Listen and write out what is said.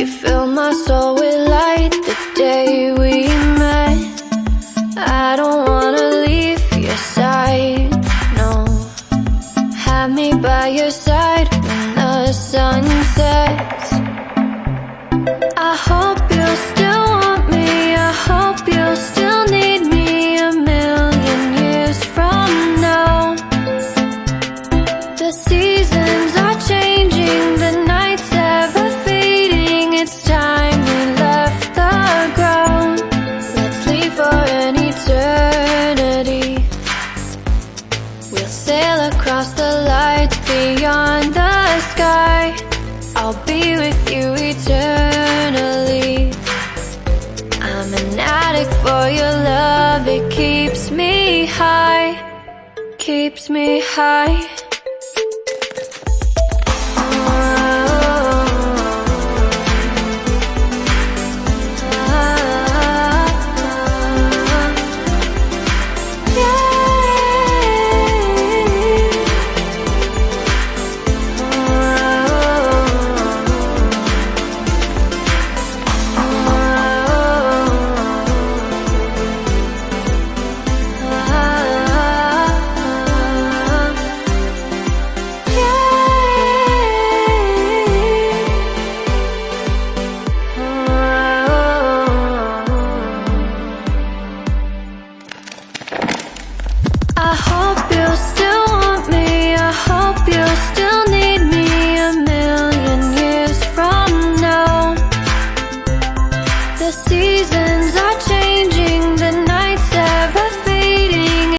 You fill my soul with light the day we met. I don't wanna leave your side, no. Have me by your side when the sun sets. I hope you'll still want me, I hope you'll still need me 1,000,000 years from now. The seasons are changing, the nights ever fading. It's time we left the ground. Let's leave for an eternity. We'll sail across the lights beyond the sky. I'll be with you eternally. I'm an addict for your love, it keeps me high, keeps me high.